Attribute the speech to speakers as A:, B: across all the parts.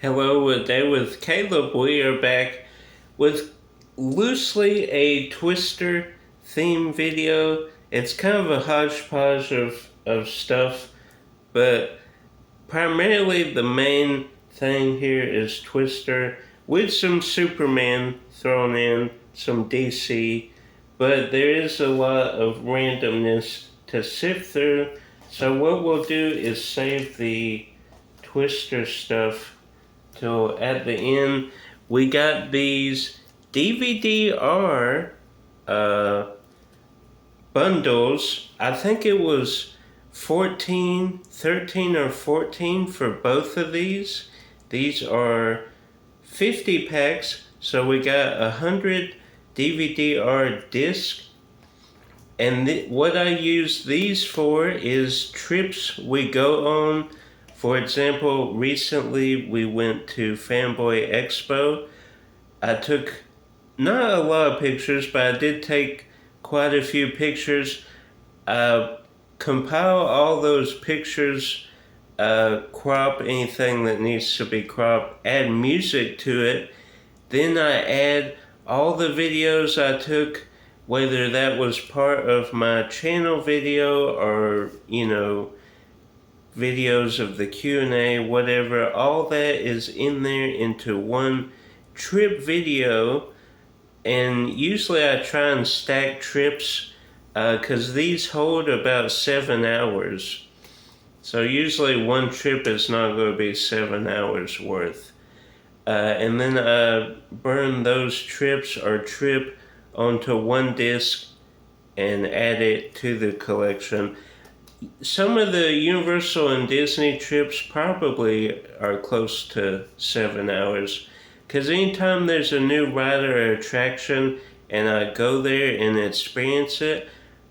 A: Hello, today with Caleb. We are back with loosely a Twister theme video. It's kind of a hodgepodge of stuff, but primarily the main thing here is Twister with some Superman thrown in, some DC, but there is a lot of randomness to sift through. So what we'll do is save the Twister stuff till at the end. We got these DVD-R bundles. I think it was 13 or 14 for both of these. These are 50 packs, so we got 100 DVD-R discs. And what I use these for is trips we go on. For example, recently we went to Fanboy Expo. I took not a lot of pictures, but I did take quite a few pictures. Compile all those pictures, crop anything that needs to be cropped, add music to it. Then I add all the videos I took, whether that was part of my channel video or, videos of the Q&A, whatever, all that is in there into one trip video. And usually I try and stack trips because these hold about 7 hours. So usually one trip is not going to be 7 hours worth. And then I burn those trips or trip onto one disc and add it to the collection. Some of the Universal and Disney trips probably are close to 7 hours, because anytime there's a new ride or attraction and I go there and experience it,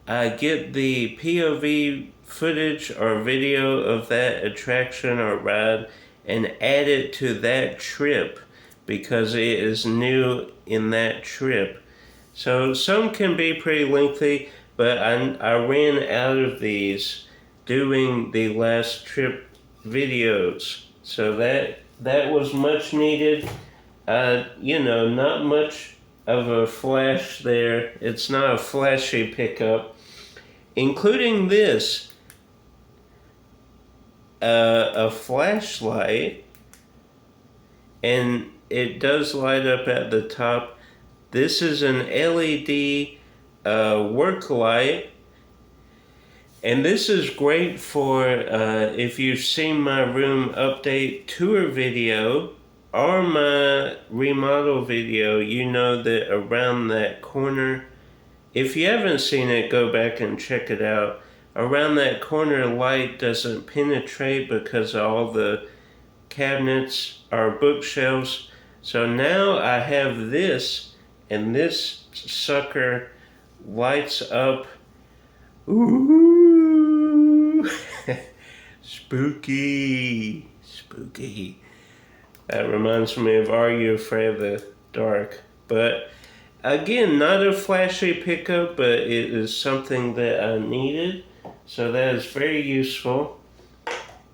A: I get the POV footage or video of that attraction or ride and add it to that trip because it is new in that trip. So some can be pretty lengthy, but I ran out of these doing the last trip videos. So that was much needed. Not much of a flash there. It's not a flashy pickup. Including this, a flashlight, and it does light up at the top. This is an LED work light, and this is great for if you've seen my room update tour video or my remodel video, you know that around that corner, if you haven't seen it, go back and check it out. Around that corner, light doesn't penetrate because all the cabinets are bookshelves. So now I have this, and this sucker lights up. Ooh, spooky. That reminds me of Are You Afraid of the Dark? But again, not a flashy pickup, but it is something that I needed. So that is very useful.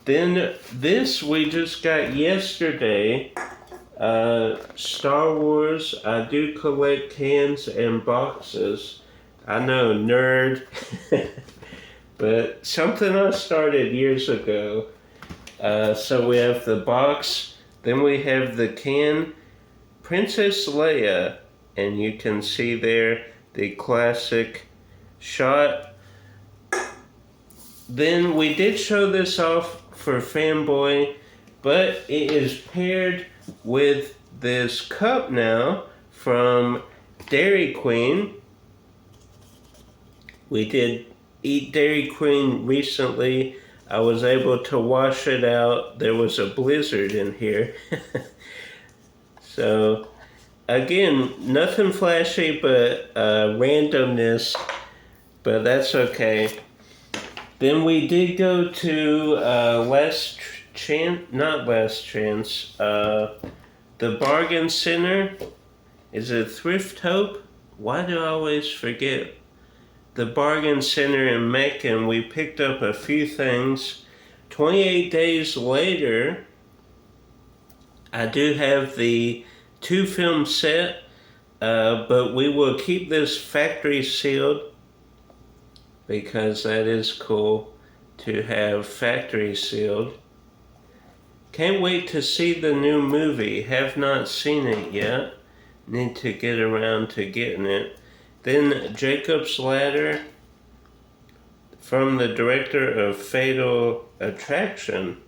A: Then this we just got yesterday. Star Wars. I do collect cans and boxes. I know, nerd. But something I started years ago. So we have the box. Then we have the can. Princess Leia. And you can see there the classic shot. Then we did show this off for Fanboy, but it is paired with this cup now from Dairy Queen. We did eat Dairy Queen recently. I was able to wash it out. There was a blizzard in here. So again, nothing flashy, but randomness, but that's okay. Then we did go to the Bargain Center. Is it Thrift Hope? Why do I always forget? The Bargain Center in Macon. We picked up a few things. 28 days later, I do have the 2-film set, but we will keep this factory sealed because that is cool to have factory sealed. Can't wait to see the new movie. Have not seen it yet. Need to get around to getting it. Then Jacob's Ladder from the director of Fatal Attraction.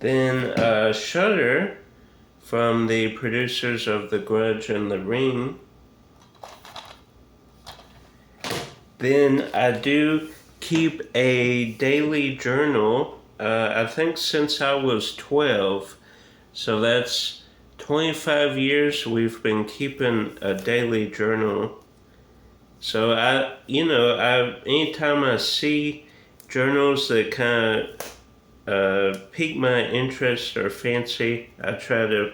A: Then Shudder from the producers of The Grudge and The Ring. Then I do keep a daily journal, I think since I was 12. So that's 25 years we've been keeping a daily journal. So anytime I see journals that kind of pique my interest or fancy, I try to,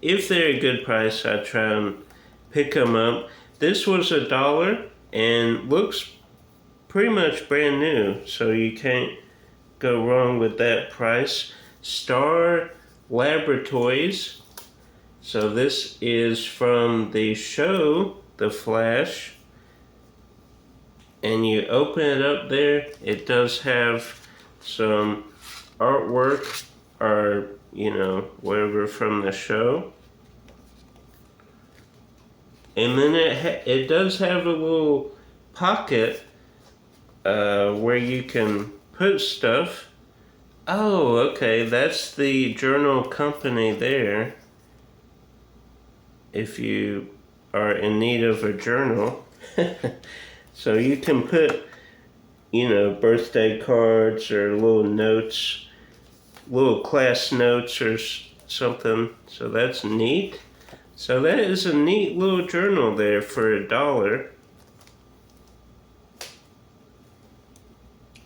A: if they're a good price, I try and pick them up. This was $1 and looks pretty much brand new, so you can't go wrong with that price. Star Laboratories. So this is from the show The Flash. And you open it up there, it does have some artwork or, whatever from the show. And then it does have a little pocket where you can put stuff. Oh, okay, that's the journal company there. If you are in need of a journal. So you can put, birthday cards or little notes, little class notes or something. So that's neat. So that is a neat little journal there for $1.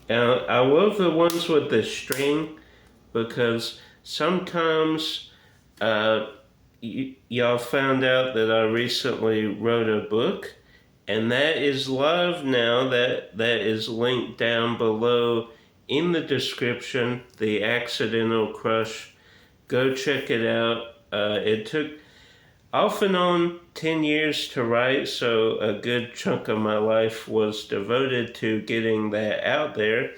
A: Now, I love the ones with the string because sometimes y'all found out that I recently wrote a book, and that is live now. That is linked down below in the description, The Accidental Crush. Go check it out. It took off and on 10 years to write, so a good chunk of my life was devoted to getting that out there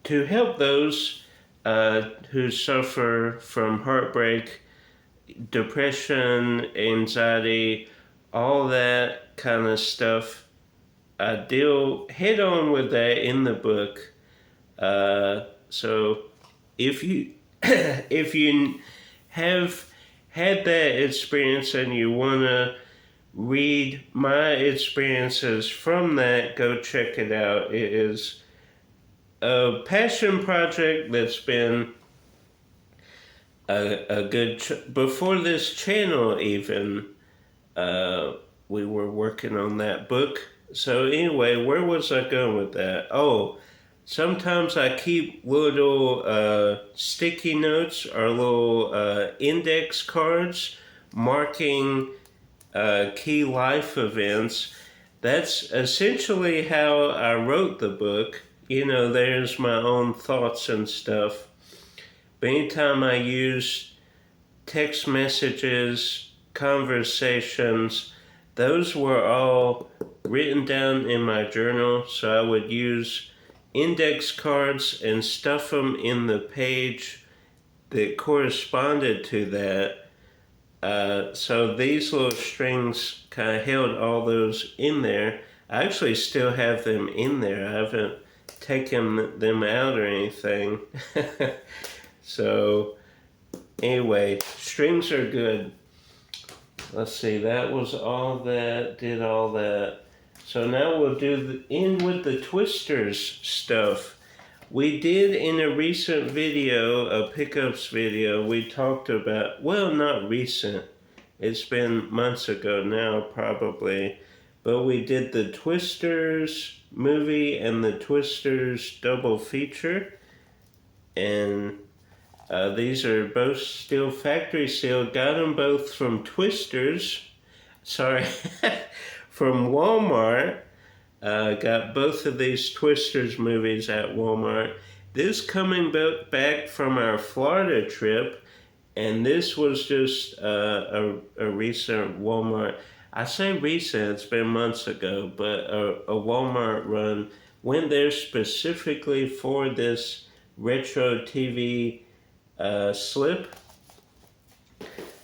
A: to help those who suffer from heartbreak, depression, anxiety, all that kind of stuff. I deal head on with that in the book. So if you if you have had that experience and you want to read my experiences from that, go check it out. It is a passion project that's been a good before this channel even. We were working on that book. So anyway, where was I going with that? Oh, sometimes I keep little sticky notes or little index cards marking key life events. That's essentially how I wrote the book. There's my own thoughts and stuff. But anytime I use text messages, conversations, those were all written down in my journal. So I would use index cards and stuff them in the page that corresponded to that. So these little strings kind of held all those in there. I actually still have them in there. I haven't taken them out or anything. So anyway, strings are good. Let's see, that was all that, did all that. So now we'll end with the Twisters stuff. We did in a recent video, a pickups video, we talked about, well, not recent. It's been months ago now, probably. But we did the Twisters movie and the Twisters double feature. And these are both still factory sealed. Got them both from Twisters. Sorry, from Walmart. Got both of these Twisters movies at Walmart. This coming back from our Florida trip, and this was just a recent Walmart. I say recent, it's been months ago, but a Walmart run. Went there specifically for this retro TV slip.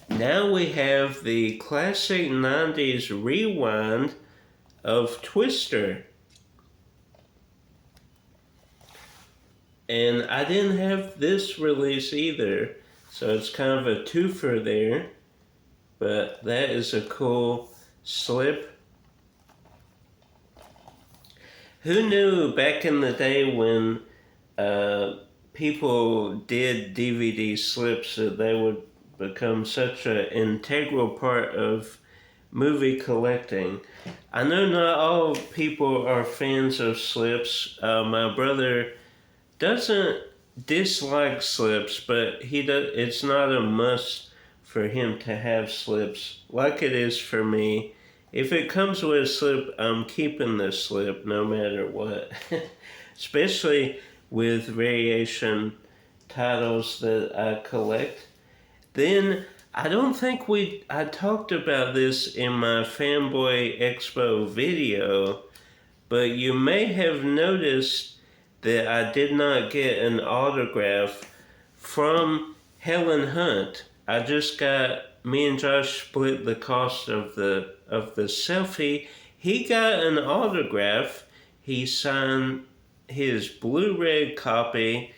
A: Now we have the classic 90s rewind of Twister. And I didn't have this release either, so it's kind of a twofer there. But that is a cool slip. Who knew back in the day when people did DVD slips that they would become such an integral part of movie collecting? I know not all people are fans of slips. My brother doesn't dislike slips, but it's not a must for him to have slips like it is for me. If it comes with a slip, I'm keeping the slip no matter what. Especially with variation titles that I collect. Then, I don't think I talked about this in my Fanboy Expo video, but you may have noticed that I did not get an autograph from Helen Hunt. I just got, me and Josh split the cost of the selfie. He got an autograph. He signed his Blu-ray copy.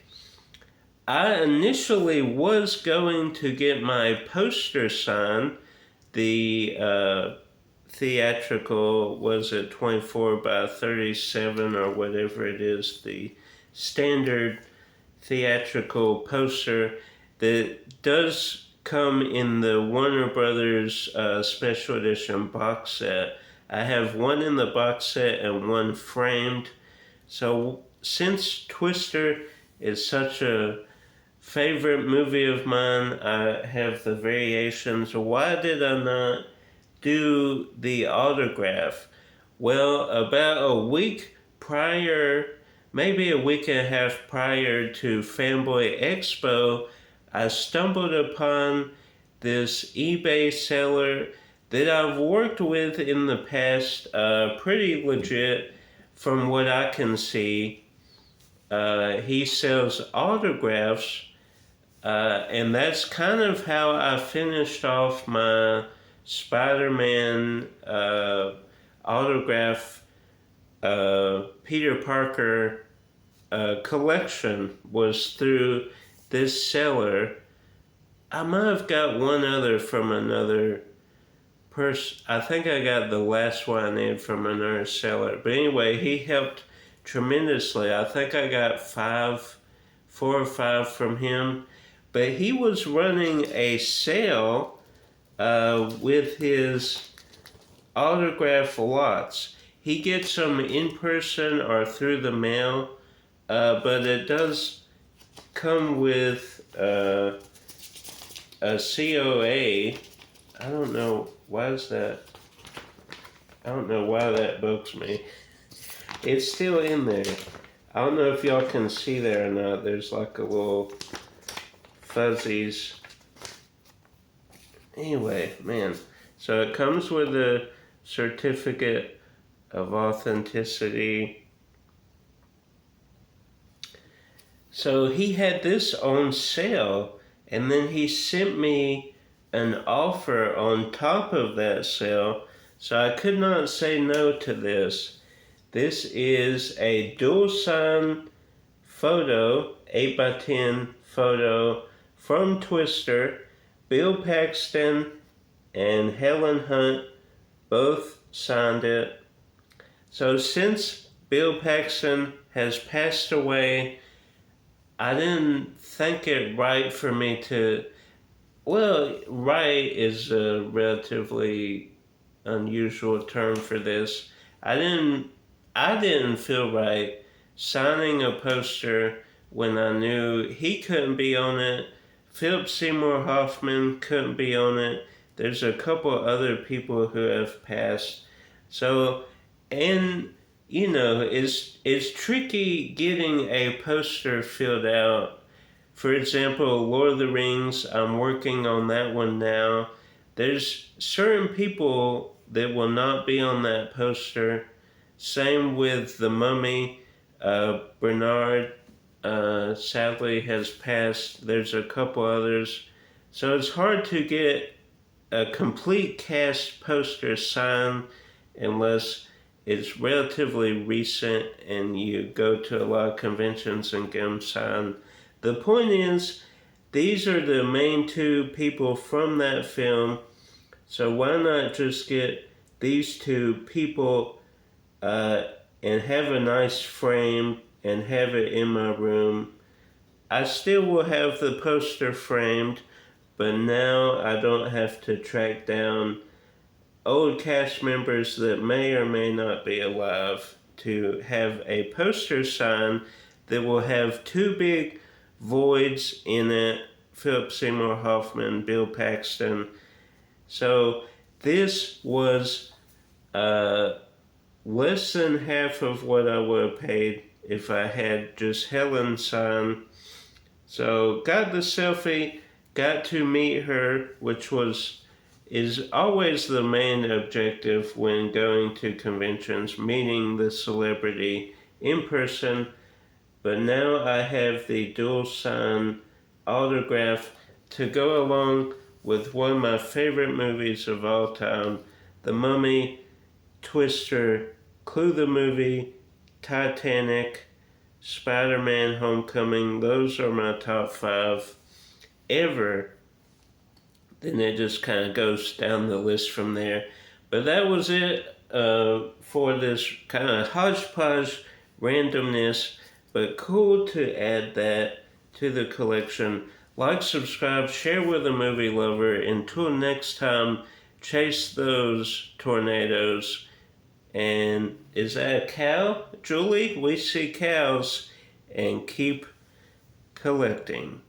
A: I initially was going to get my poster signed, the theatrical, was it 24 by 37 or whatever it is, the standard theatrical poster that does come in the Warner Brothers special edition box set. I have one in the box set and one framed. So since Twister is such a favorite movie of mine, I have the variations. Why did I not do the autograph? Well, about a week prior, maybe a week and a half prior to Fanboy Expo, I stumbled upon this eBay seller that I've worked with in the past, pretty legit from what I can see. He sells autographs, and that's kind of how I finished off my Spider-Man autograph Peter Parker collection, was through this seller. I might have got one other from another person. I think I got the last one I need from another seller. But anyway, he helped tremendously. I think I got 4 or 5 from him. But he was running a sale with his autograph lots. He gets them in person or through the mail, but it does come with a COA. I don't know why is that. I don't know why that bugs me. It's still in there. I don't know if y'all can see there or not. There's like a little fuzzies. Anyway, man. So it comes with a certificate of authenticity. So he had this on sale, and then he sent me an offer on top of that sale, so I could not say no to this. This is a dual sign photo, 8x10 photo from Twister. Bill Paxton and Helen Hunt both signed it. So since Bill Paxton has passed away, I didn't think it right for me to, well, right is a relatively unusual term for this. I didn't feel right signing a poster when I knew he couldn't be on it. Philip Seymour Hoffman couldn't be on it. There's a couple other people who have passed. So, and it's tricky getting a poster filled out. For example, Lord of the Rings, I'm working on that one now. There's certain people that will not be on that poster. Same with The Mummy. Bernard sadly has passed. There's a couple others. So it's hard to get a complete cast poster signed unless it's relatively recent and you go to a lot of conventions and get them signed. The point is, these are the main two people from that film, so why not just get these two people and have a nice frame and have it in my room. I still will have the poster framed, but now I don't have to track down old cast members that may or may not be alive to have a poster sign that will have two big voids in it: Philip Seymour Hoffman, Bill Paxton. So this was less than half of what I would have paid if I had just Helen sign. So got the selfie, got to meet her, which is always the main objective when going to conventions, meeting the celebrity in person. But now I have the dual sign autograph to go along with one of my favorite movies of all time, The Mummy, Twister, Clue the Movie, Titanic, Spider-Man Homecoming. Those are my top 5 ever. Then it just kind of goes down the list from there. But that was it for this kind of hodgepodge randomness, but cool to add that to the collection. Like, subscribe, share with a movie lover. Until next time, chase those tornadoes. And is that a cow, Julie? We see cows. And keep collecting.